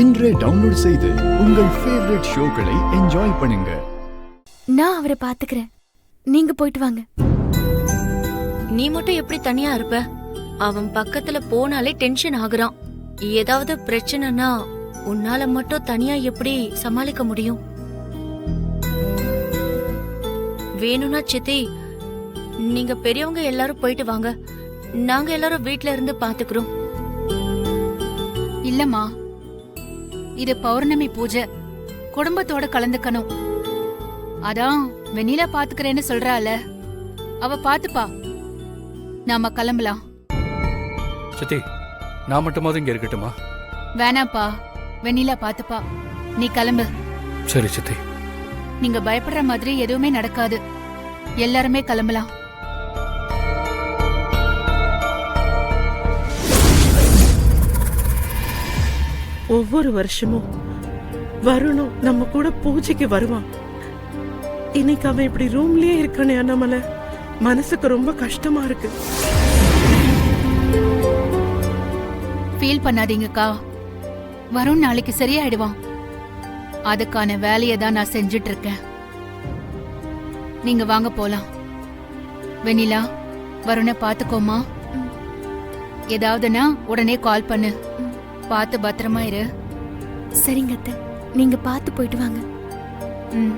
இன்றே டவுன்லோட் செய்து உங்கள் ஃபேவரட் ஷோக்களை என்ஜாய் பண்ணுங்க. நான் அவரை பாத்துக்கிறேன், நீங்க போயிட்டு வாங்க. நீ மட்டும் எப்படி தனியா இருப்ப? அவன் பக்கத்துல போனாலே டென்ஷன் ஆகுறான். ஏதாவது பிரச்சனைனா உன்னால மட்டும் தனியா எப்படி சமாளிக்க முடியும்? வேணும்னா சித்தி, நீங்க பெரியவங்க எல்லாரும் போயிட்டு வாங்க, நாங்க எல்லாரும் வீட்ல இருந்து பாத்துக்கிறோம். இல்லம்மா, இது பௌர்ணமி பூஜை, குடும்பத்தோட கலந்துக்கணும். அதான் வெண்ணிலா பாத்துக்கிறேன்னு சொல்றாள, அவ பாத்துப்பா. நாம கிளம்பலாம். சித்தி, நான் மட்டுமாவது இங்க இருக்கட்டுமா? வேணாப்பா, வெண்ணிலா பாத்துப்பா. நீ கிளம்பு. சரி சித்தி. நீங்க பயப்படுற மாதிரி எதுவுமே நடக்காது. எல்லாருமே கிளம்பலாம். ஒவ்வொரு வருஷமும் வருணும் நம்ம கூட பூஜைக்கு வருவான். இன்னைக்கு அவன் இப்படி ரூம்லயே இருக்கானே அண்ணாமலை, மனசுக்கு ரொம்ப கஷ்டமா இருக்கு. ஃபீல் பண்ணாதீங்கக்கா, வருண் நாளைக்கு சரியாயிடுவான். அதுக்கான வேலையை தான் நான் செஞ்சுட்டு இருக்கேன். நீங்க வாங்க போலாம். வெண்ணிலா, வருணை பாத்துக்கோமா. ஏதாவதுன்னா உடனே கால் பண்ணு. பார்த்து பத்திரமா இரு. சரிங்க அத்தை, நீங்க பார்த்து போயிட்டு வாங்க. ம்.